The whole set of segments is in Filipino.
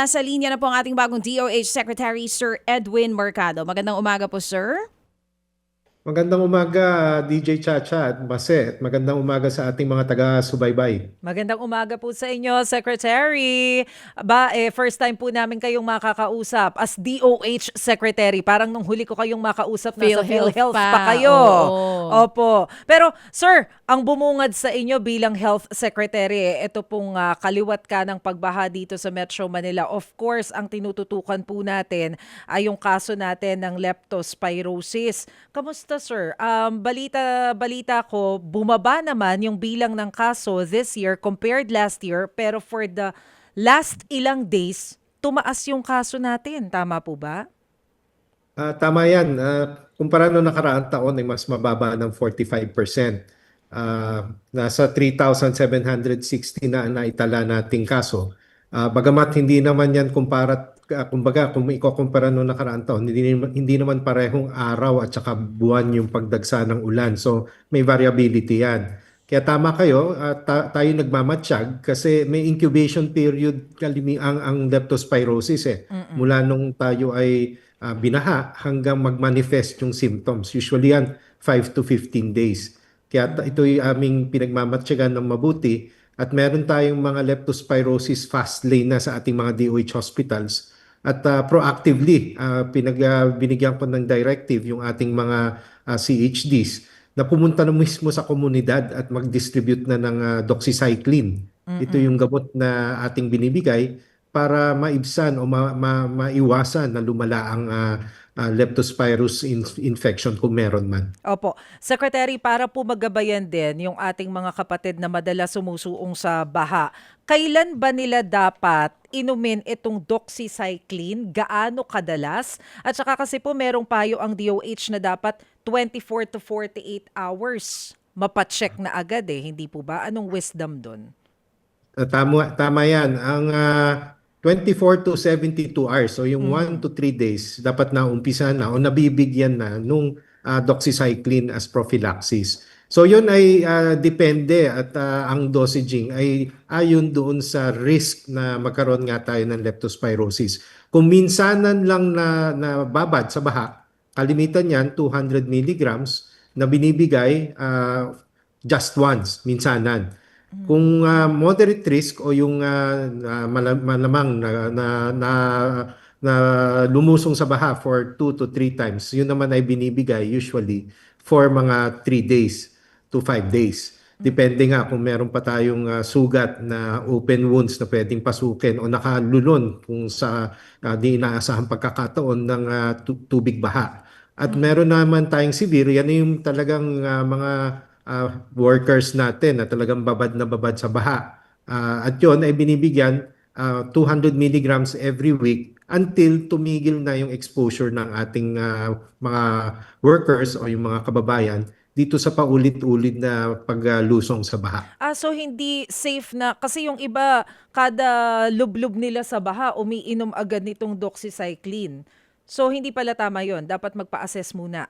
nasa linya na po ang ating bagong DOH Secretary, Sir Edwin Mercado. Magandang umaga po, sir. Magandang umaga, DJ Chacha at Mase, at magandang umaga sa ating mga taga-subaybay. Magandang umaga po sa inyo, Secretary. First time po namin kayong makakausap as DOH Secretary. Parang nung huli ko kayong makausap, nasa PhilHealth pa kayo. Oo. Opo. Pero, sir, ang bumungad sa inyo bilang Health Secretary, ito pong kaliwat ka ng pagbaha dito sa Metro Manila. Of course, ang tinututukan po natin ay yung kaso natin ng leptospirosis. Kamusta, sir? Balita ko, bumaba naman yung bilang ng kaso this year compared last year, pero for the last ilang days, tumaas yung kaso natin. Tama po ba? Tama yan. Kumpara noong nakaraang taon ay mas mababa ng 45%. Nasa 3,760 na naitala nating kaso. Bagamat hindi naman yan kumbaga kung ikukumpara noong nakaraang taon, hindi naman parehong araw at saka buwan yung pagdagsa ng ulan. So may variability yan. Kaya tama kayo, tayo nagmamatsyag kasi may incubation period ang leptospirosis eh. Mula nung tayo ay binaha hanggang mag-manifest yung symptoms. Usually yan 5 to 15 days. Kaya ito'y aming pinagmamatsyagan ng mabuti at meron tayong mga leptospirosis fast lane na sa ating mga DOH hospitals. At proactively, binigyan ko ng directive yung ating mga CHDs na pumunta na mismo sa komunidad at mag-distribute na ng doxycycline. Ito yung gamot na ating binibigay para maibsan o maiwasan na lumala ang leptospirus infection kung meron man. Opo. Secretary, para po magabayan din yung ating mga kapatid na madalas sumusuong sa baha, kailan ba nila dapat inumin itong doxycycline? Gaano kadalas? At saka kasi po merong payo ang DOH na dapat 24 to 48 hours mapacheck na agad hindi po ba? Anong wisdom doon? Tama yan. Ang 24 to 72 hours, so yung 1 to 3 days, dapat na umpisa na o nabibigyan na nung doxycycline as prophylaxis. So yun ay depende at ang dosaging ay ayon doon sa risk na magkaroon nga tayo ng leptospirosis. Kung minsanan lang na babad sa baha, kalimitan yan 200 milligrams na binibigay just once, minsanan. Kung moderate risk o yung malamang na lumusong sa baha for 2 to 3 times, yun naman ay binibigay usually for mga 3 days to 5 days. Depende nga kung meron pa tayong sugat na open wounds na pwedeng pasukin o nakalulon kung sa di inaasahang pagkakataon ng tubig baha. At meron naman tayong severe, yan yung talagang mga workers natin na talagang babad na babad sa baha. At yun ay binibigyan 200 milligrams every week until tumigil na yung exposure ng ating mga workers o yung mga kababayan dito sa paulit-ulit na paglusong sa baha. So hindi safe na, kasi yung iba, kada lublub nila sa baha, umiinom agad nitong doxycycline. So hindi pala tama yon, dapat magpa-assess muna.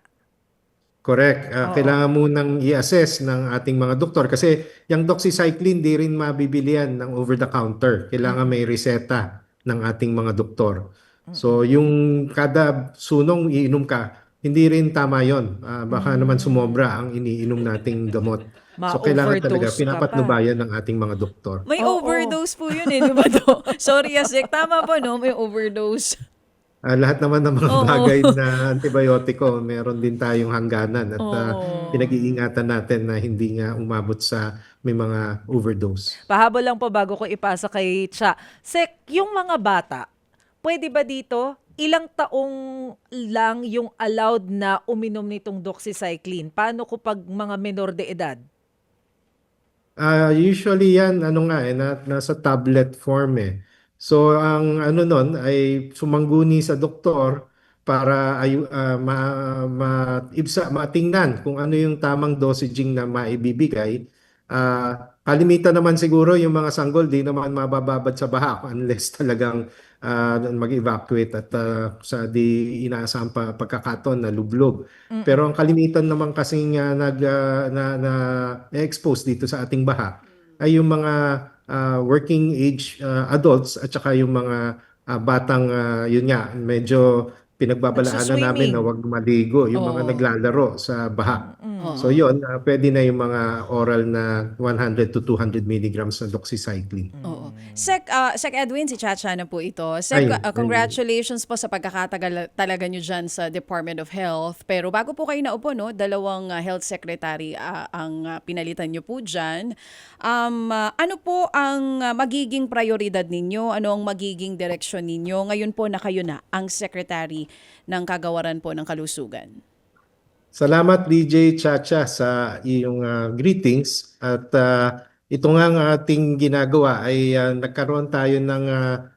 Correct. Kailangan munang i-assess ng ating mga doktor kasi yung doxycycline di rin mabibili yan ng over-the-counter. Kailangan may reseta ng ating mga doktor. So yung kada sunong iinom ka, hindi rin tama yon. Baka naman sumobra ang iniinom nating gamot. So kailangan talaga Ma-overdose ka pa. pinapatnubayan ng ating mga doktor. May Oo. overdose po yun di ba to? Sorry, Asik. Tama po, no? May overdose. Lahat naman ng mga Oo. bagay na antibiotiko, meron din tayong hangganan at Oo. pinag-iingatan natin na hindi nga umabot sa may mga overdose. Pahabol lang po bago ko ipasa kay Cha. Sek, yung mga bata, pwede ba dito, ilang taong lang yung allowed na uminom nitong doxycycline? Paano ko pag mga menor de edad? Usually yan, nasa tablet form eh. So ang ano nun ay sumangguni sa doktor para matingnan kung ano yung tamang dosaging na maibibigay. Kalimitan naman siguro yung mga sanggol di naman mabababad sa baha unless talagang mag-evacuate at sa di inaasahang pagkakataon na lublog. Pero ang kalimitan naman kasing na-expose dito sa ating baha ay yung mga working age adults at saka yung mga batang yun nga medyo pinagbabalaanan namin na Nagsuswimming. wag maligo yung mga Oo. naglalaro sa baha. So Oo. yun, pwede na yung mga oral na 100 to 200 milligrams na doxycycline. Oo. Sec Edwin, si Chacha na po ito. Ay, Congratulations po sa pagkakatagal talaga nyo dyan sa Department of Health. Pero bago po kayo naupo, no, dalawang health secretary ang pinalitan nyo po dyan. Ano po ang magiging prioridad ninyo? Ano ang magiging direksyon ninyo? Ngayon po na kayo na ang secretary ng Kagawaran po ng Kalusugan. salamat DJ Chacha sa iyong greetings at ito nga ang ating ginagawa ay nagkaroon tayo ng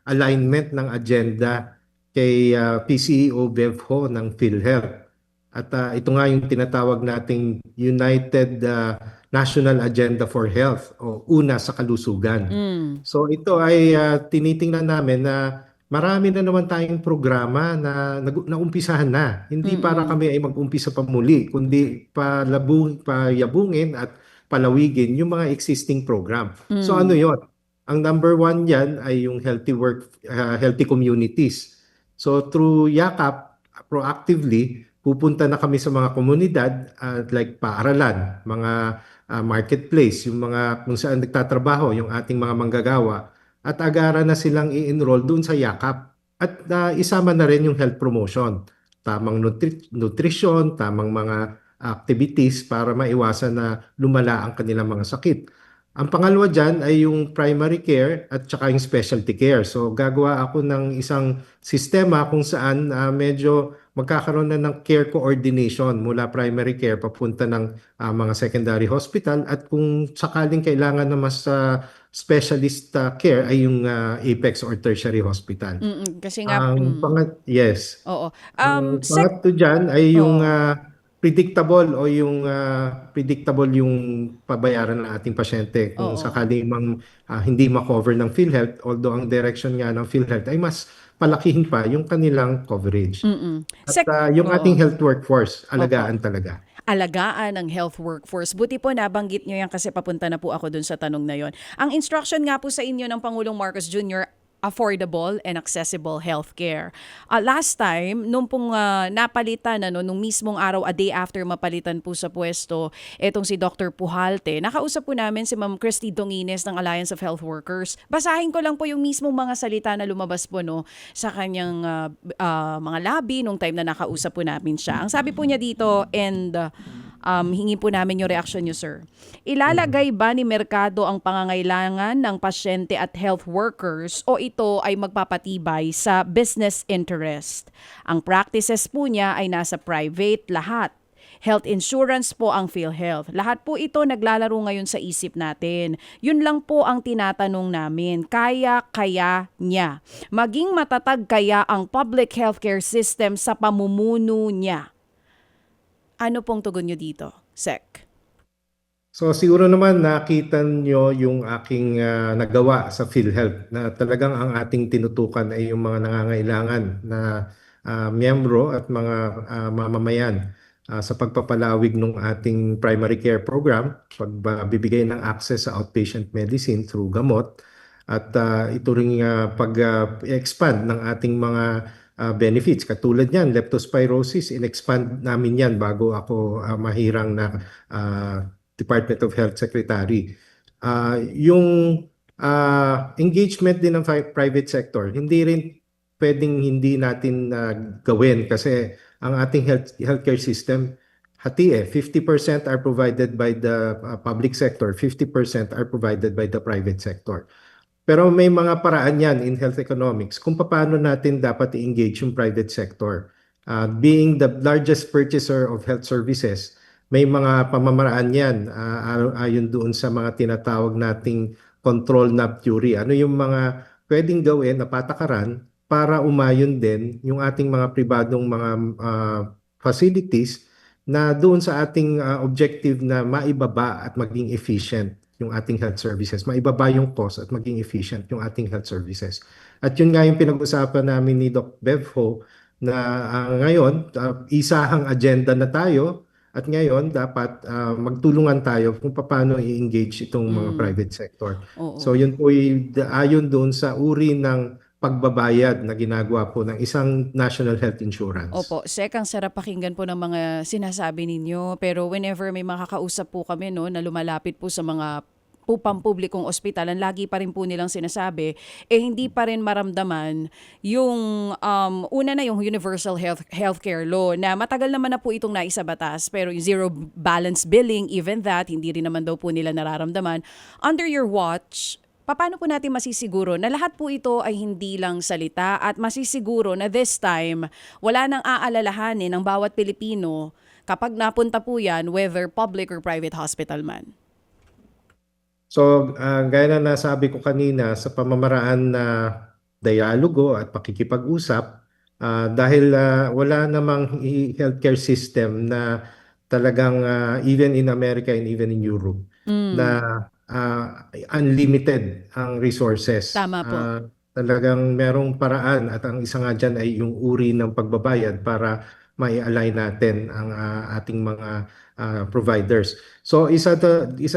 alignment ng agenda kay PCEO Bevho ng PhilHealth. At ito nga yung tinatawag nating United National Agenda for Health o Una sa Kalusugan. So ito ay tinitingnan namin na marami na naman tayong programa na naumpisahan na. Hindi para kami ay mag-umpisa pa muli, kundi payabungin at palawigin yung mga existing program. So ano yon? Ang number one yan ay yung healthy communities. So through YAKAP, proactively, pupunta na kami sa mga komunidad like paaralan, mga marketplace, yung mga kung saan nagtatrabaho yung ating mga manggagawa at agaran na silang i-enroll doon sa yakap at isama na rin yung health promotion, tamang nutrition, tamang mga activities para maiwasan na lumala ang kanilang mga sakit. Ang pangalawa dyan ay yung primary care at saka yung specialty care. So gagawa ako ng isang sistema kung saan medyo magkakaroon na ng care coordination mula primary care papunta ng mga secondary hospital at kung sakaling kailangan na mas specialist care ay yung apex or tertiary hospital. Kasi nga, Yes. oo. Ang Sec, pangatlo dyan ay yung Oo. predictable yung pabayaran ng ating pasyente kung Oo. sakaling hindi ma-cover ng PhilHealth, although ang direction nga ng PhilHealth ay mas palakihin pa yung kanilang coverage. At yung Oo. ating health workforce, alagaan talaga. Alagaan ng health workforce. Buti po nabanggit nyo yan kasi papunta na po ako dun sa tanong na yon. Ang instruction nga po sa inyo ng Pangulong Marcos Jr., affordable and accessible healthcare. Last time, nung pong napalitan, nung mismong araw, a day after mapalitan po sa pwesto, etong si Dr. Pujalte, nakausap po namin si Ma'am Christy Dongines ng Alliance of Health Workers. Basahin ko lang po yung mismong mga salita na lumabas po sa kanyang mga lobby nung time na nakausap po namin siya. Ang sabi po niya dito, and hingi po namin yung reaction niyo, sir. Ilalagay ba ni merkado ang pangangailangan ng pasyente at health workers o ito ay magpapatibay sa business interest? Ang practices po niya ay nasa private lahat. Health insurance po ang PhilHealth. Lahat po ito naglalaro ngayon sa isip natin. Yun lang po ang tinatanong namin. Kaya niya. Maging matatag kaya ang public healthcare system sa pamumuno niya? Ano pong tugon nyo dito, Sec? So siguro naman nakita nyo yung aking nagawa sa PhilHealth na talagang ang ating tinutukan ay yung mga nangangailangan na miyembro at mga mamamayan sa pagpapalawig ng ating primary care program, pagbibigay ng access sa outpatient medicine through gamot at ito ring pag-expand ng ating mga benefits. Katulad niyan, leptospirosis, in-expand namin yan bago ako mahirang na Department of Health Secretary. Yung engagement din ng private sector, hindi rin pwedeng hindi natin gawin kasi ang ating healthcare system, hati 50% are provided by the public sector, 50% are provided by the private sector. Pero may mga paraan yan in health economics kung paano natin dapat i-engage yung private sector. Being the largest purchaser of health services, may mga pamamaraan yan ayon doon sa mga tinatawag nating control knob theory. Ano yung mga pwedeng gawin na patakaran para umayon din yung ating mga pribadong mga facilities na doon sa ating objective na maibaba at maging efficient yung ating health services, maibaba yung cost at maging efficient yung ating health services. At yun nga yung pinag-usapan namin ni Doc Bevho na ngayon, isahang agenda na tayo at ngayon dapat magtulungan tayo kung paano i-engage itong mga private sector. Oo. So yun po ayon doon sa uri ng pagbabayad na ginagawa po ng isang national health insurance. Opo, Sek, ang sarap pakinggan po ng mga sinasabi ninyo. Pero whenever may makakausap po kami no, na lumalapit po sa mga pampublikong ospital, ang lagi pa rin po nilang sinasabi, hindi pa rin maramdaman yung una na yung Universal Healthcare Law na matagal naman na po itong naisabatas, pero yung zero balance billing, even that, hindi rin naman daw po nila nararamdaman. Under your watch, paano po natin masisiguro na lahat po ito ay hindi lang salita at masisiguro na this time, wala nang aalalahanin ng bawat Pilipino kapag napunta po yan, whether public or private hospital man? So, gaya na nasabi ko kanina, sa pamamaraan na dialogo at pakikipag-usap, dahil wala namang healthcare system na talagang even in America and even in Europe na unlimited ang resources. Tama po. Talagang merong paraan at ang isa nga dyan ay yung uri ng pagbabayad para mai-align natin ang ating mga providers. So isa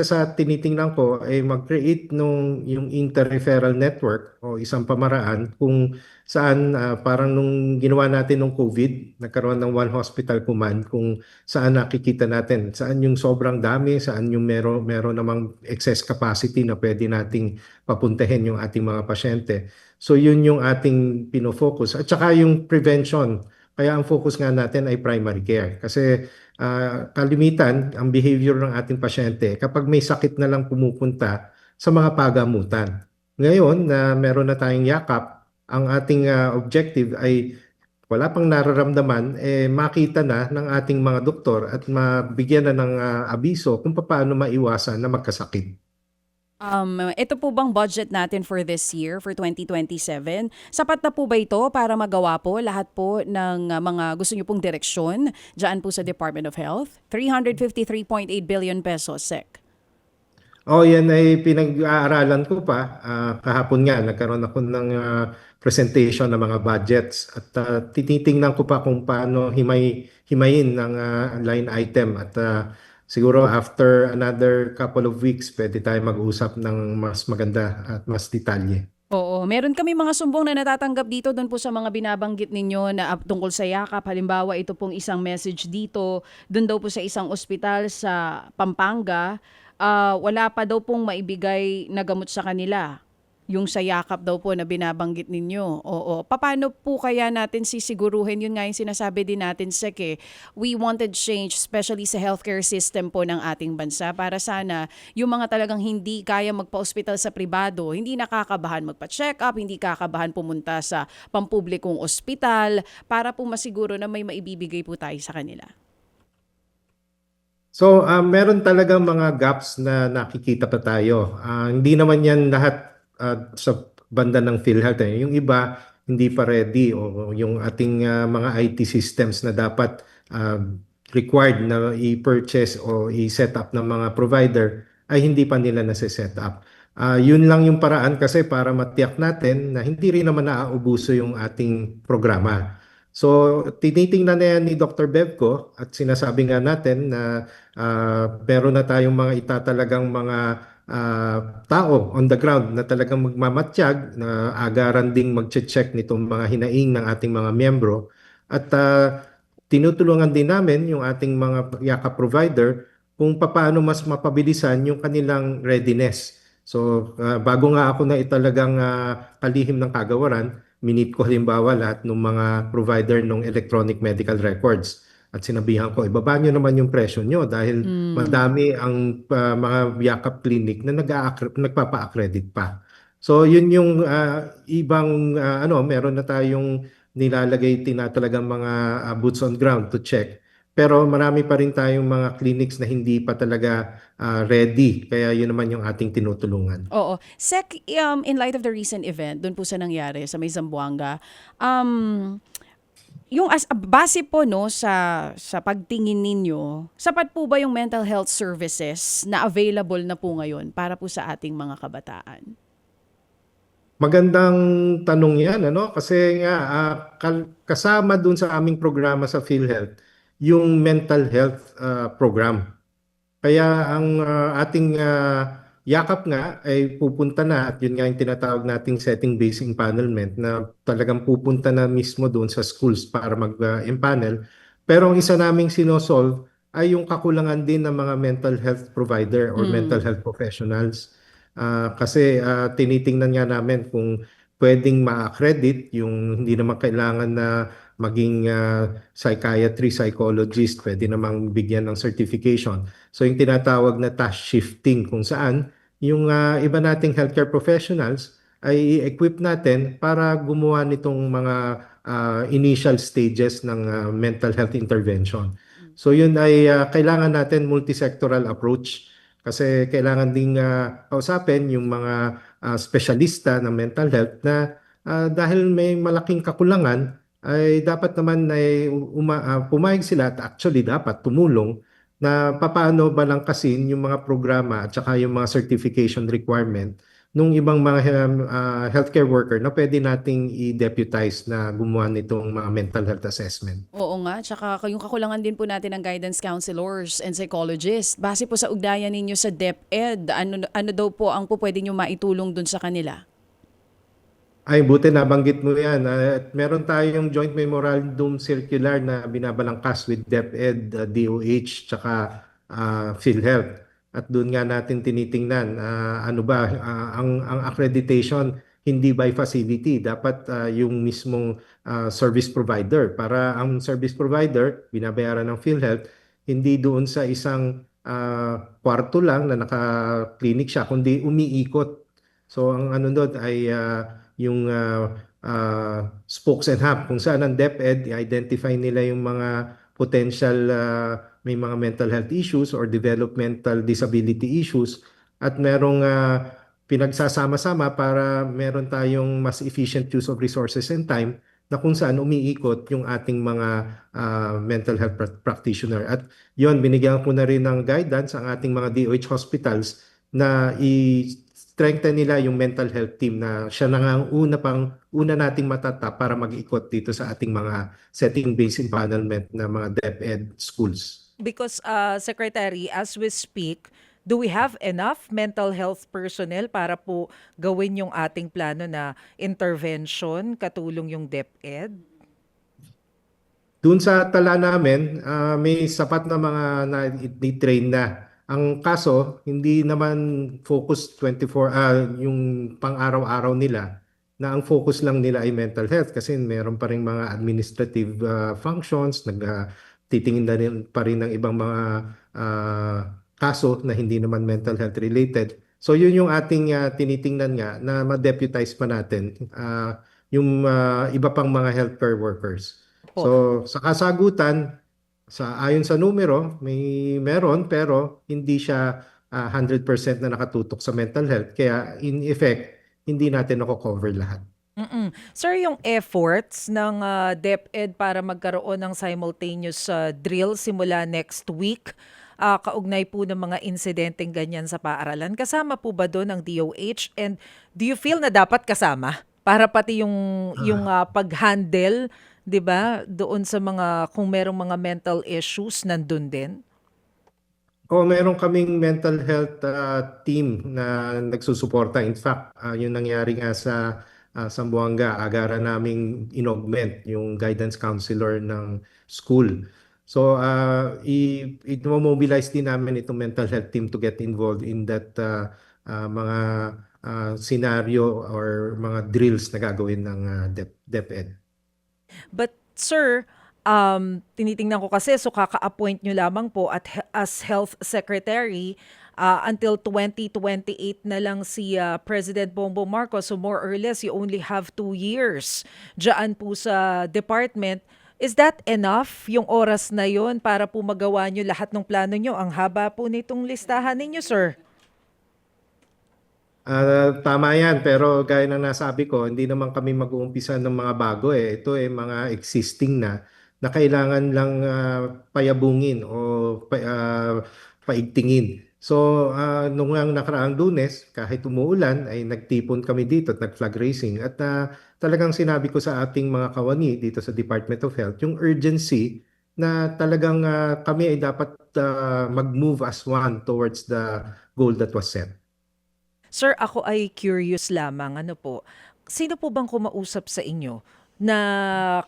sa tinitingnan ko ay mag-create yung inter-referral network o isang pamaraan kung saan parang nung ginawa natin nung COVID, nagkaroon ng one hospital command kung saan nakikita natin, saan yung sobrang dami, saan yung meron namang excess capacity na pwede nating papuntahin yung ating mga pasyente. So yun yung ating pinofocus. At saka yung prevention. Kaya ang focus nga natin ay primary care. Kasi kalimitan, ang behavior ng ating pasyente, kapag may sakit na lang pumupunta sa mga pagamutan. Ngayon na meron na tayong yakap, ang ating objective ay wala pang nararamdaman, makita na ng ating mga doktor at mabigyan na ng abiso kung paano maiwasan na magkasakit. Ito po bang budget natin for this year, for 2027? Sapat na po ba ito para magawa po lahat po ng mga gusto niyo pong direksyon dyan po sa Department of Health? 353.8 billion pesos, Sec. Yan ay pinag-aaralan ko pa. Kahapon nga, nagkaroon ako ng presentation ng mga budgets at tinitingnan ko pa kung paano himayin ng line item at siguro after another couple of weeks, pwede tayo mag-usap ng mas maganda at mas detalye. Oo, meron kami mga sumbong na natatanggap dito doon po sa mga binabanggit ninyo na tungkol sa yakap. Halimbawa, ito pong isang message dito, doon daw po sa isang ospital sa Pampanga, wala pa daw pong maibigay na gamot sa kanila. Yung sa yakap daw po na binabanggit ninyo. Oo. Paano po kaya natin sisiguruhin? Yun nga yung sinasabi din natin, Sek, we wanted change, especially sa healthcare system po ng ating bansa para sana yung mga talagang hindi kaya magpa-ospital sa pribado, hindi nakakabahan magpa-check up, hindi kakabahan pumunta sa pampublikong ospital para po masiguro na may maibibigay po tayo sa kanila. So, meron talagang mga gaps na nakikita pa tayo. Hindi naman yan lahat sa banda ng PhilHealth. Yung iba, hindi pa ready o yung ating mga IT systems na dapat required na i-purchase o i-set up ng mga provider ay hindi pa nila nasa-set up. Yun lang yung paraan kasi para matiyak natin na hindi rin naman naaubuso yung ating programa. So, tinitingnan na yan ni Dr. Bevco at sinasabi nga natin na meron na tayong mga itatalagang mga tao on the ground na talagang magmamatsyag, na agaran ding magche-check nitong mga hinaing ng ating mga miyembro. At tinutulungan din namin yung ating mga yakap provider kung paano mas mapabilisan yung kanilang readiness. So, bago nga ako na italagang kalihim ng kagawaran, minute ko halimbawa lahat ng mga provider ng electronic medical records. At sinabihan ko, ibaba nyo naman yung presyo nyo dahil madami ang mga yakap clinic na nagpapa-accredit pa. So yun yung ibang meron na tayong nilalagay tinatalagang mga boots on ground to check. Pero marami pa rin tayong mga clinics na hindi pa talaga ready. Kaya yun naman yung ating tinutulungan. Oo. Sec, in light of the recent event, doon po sa nangyari sa may Zamboanga, yung base po no sa pagtingin ninyo, sapat po ba yung mental health services na available na po ngayon para po sa ating mga kabataan? Magandang tanong 'yan kasi nga kasama dun sa aming programa sa PhilHealth yung mental health program. Kaya ang ating yakap nga ay pupunta na at yun nga yung tinatawag nating setting-based empanelment na talagang pupunta na mismo doon sa schools para mag-empanel. Pero ang isa naming sinosolve ay yung kakulangan din ng mga mental health provider or mental health professionals. Kasi tinitingnan nga namin kung pwedeng ma-accredit yung hindi naman kailangan na maging psychiatry, psychologist, pwede namang bigyan ng certification. So yung tinatawag na task shifting kung saan yung iba nating healthcare professionals ay equip natin para gumawa nitong mga initial stages ng mental health intervention. So yun ay kailangan natin multisectoral approach kasi kailangan ding kausapin yung mga spesyalista ng mental health na dahil may malaking kakulangan ay dapat naman ay pumayag sila at actually dapat tumulong na papaano balangkasin yung mga programa at saka yung mga certification requirement nung ibang mga healthcare worker na pwede nating i-deputize na gumawa nitong mga mental health assessment. Oo nga, tsaka yung kakulangan din po natin ng guidance counselors and psychologists. Base po sa ugnayan ninyo sa DepEd, ano daw po ang po pwede nyo maitulong dun sa kanila? Ay, buti nabanggit mo yan. At meron tayong joint memorandum circular na binabalangkas with DepEd, DOH, tsaka PhilHealth. At doon nga natin tinitingnan, ano ba, ang accreditation hindi by facility. Dapat yung mismong service provider. Para ang service provider, binabayaran ng PhilHealth, hindi doon sa isang kwarto lang na naka-clinic siya, kundi umiikot. So ang ano doon ay yung spokes and hub kung saan ang DepEd i-identify nila yung mga potential may mga mental health issues or developmental disability issues at merong pinagsasama-sama para meron tayong mas efficient use of resources and time na kung saan umiikot yung ating mga mental health practitioner. At yon binigyan ko na rin ng guidance ang ating mga DOH hospitals na strengthen nila yung mental health team na siya na nga ang una nating matatap para mag-ikot dito sa ating mga setting-based empanelment na mga DepEd schools. Because, Secretary, as we speak, do we have enough mental health personnel para po gawin yung ating plano na intervention, katulong yung DepEd? Doon sa tala namin, may sapat na mga na-train na. Ang kaso, hindi naman focus 24 yung pang-araw-araw nila na ang focus lang nila ay mental health kasi meron pa ring mga administrative functions, titingin na rin pa rin ng ibang mga kaso na hindi naman mental health related. So yun yung ating tinitingnan nga na ma-deputize pa natin yung iba pang mga healthcare workers. Po. So sa kasagutan, ayon sa numero, meron pero hindi siya 100% na nakatutok sa mental health. Kaya in effect, hindi natin nako-cover lahat. Sir, yung efforts ng DepEd para magkaroon ng simultaneous drill simula next week, kaugnay po ng mga insidenteng ganyan sa paaralan, kasama po ba doon ang DOH? And do you feel na dapat kasama? Para pati yung pag-handle, 'di ba, doon sa mga kung merong mga mental issues nandun din. Meron kaming mental health team na nagsusuporta. In fact, yung nangyari nga sa Zamboanga, agara naming inaugment yung guidance counselor ng school. So, i-mobilize din namin itong mental health team to get involved in that mga scenario or mga drills na gagawin ng DepEd. But sir, tinitingnan ko kasi, so kaka-appoint nyo lamang po as Health Secretary until 2028 na lang si President Bongbong Marcos. So more or less, you only have 2 years dyan po sa department. Is that enough, yung oras na yon para po magawa nyo lahat ng plano nyo? Ang haba po nitong listahan ninyo, sir. Tama yan, pero gaya ng nasabi ko, hindi naman kami mag-uumpisa ng mga bago eh. Ito ay mga existing na kailangan lang payabungin o paigtingin. So, nung ang nakaraang Lunes, kahit umuulan, ay nagtipon kami dito at nag-flag racing. At talagang sinabi ko sa ating mga kawani dito sa Department of Health, yung urgency na talagang kami ay dapat mag-move as one towards the goal that was set. Sir, ako ay curious lamang. Ano po? Sino po bang kumausap sa inyo na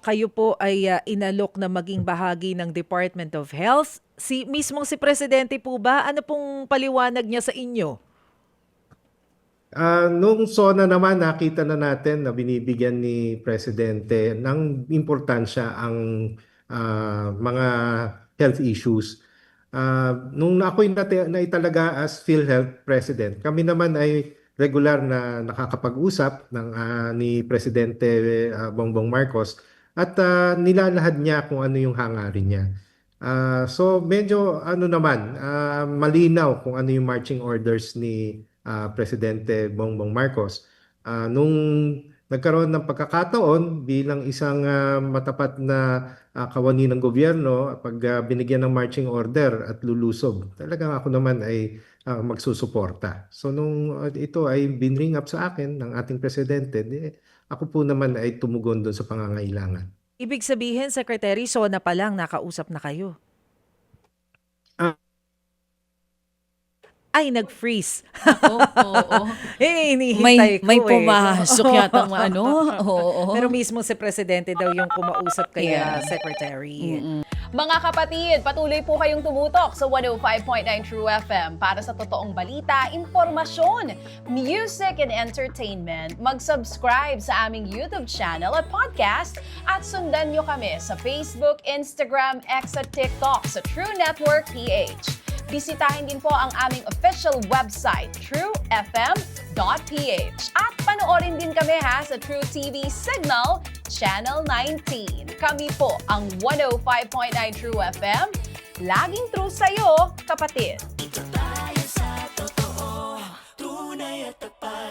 kayo po ay inalok na maging bahagi ng Department of Health? Mismong si Presidente po ba? Ano pong paliwanag niya sa inyo? Nung SONA naman, nakita na natin na binibigyan ni Presidente ng importansya ang mga health issues. Nung ako'y naitalaga as PhilHealth President, kami naman ay regular na nakakapag-usap ni Presidente Bongbong Marcos at nilalahad niya kung ano yung hangarin niya. So medyo ano naman, malinaw kung ano yung marching orders ni Presidente Bongbong Marcos. Nung nagkaroon ng pagkakataon bilang isang matapat na kawani ng gobyerno, pag binigyan ng marching order at lulusob, talagang ako naman ay magsusuporta. So nung ito ay binring up sa akin ng ating Presidente, ako po naman ay tumugon doon sa pangangailangan. Ibig sabihin, Secretary, SONA pa lang nakausap na kayo. Ah. Ay, nag-freeze. Oo. Hinihintay ko May eh. pumasok yata ng ano. Oo. Pero mismo si Presidente daw yung kumausap kay Yeah. Secretary. Mga kapatid, patuloy po kayong tumutok sa 105.9 True FM para sa totoong balita, impormasyon, music, and entertainment. Mag-subscribe sa aming YouTube channel at podcast at sundan nyo kami sa Facebook, Instagram, X at TikTok sa True Network PH. Bisitahin din po ang aming official website, truefm.ph. At panoorin din kami sa True TV Signal, Channel 19. Kami po ang 105.9 True FM. Laging true sa'yo, kapatid. Tayo sa totoo, tunay at tapat.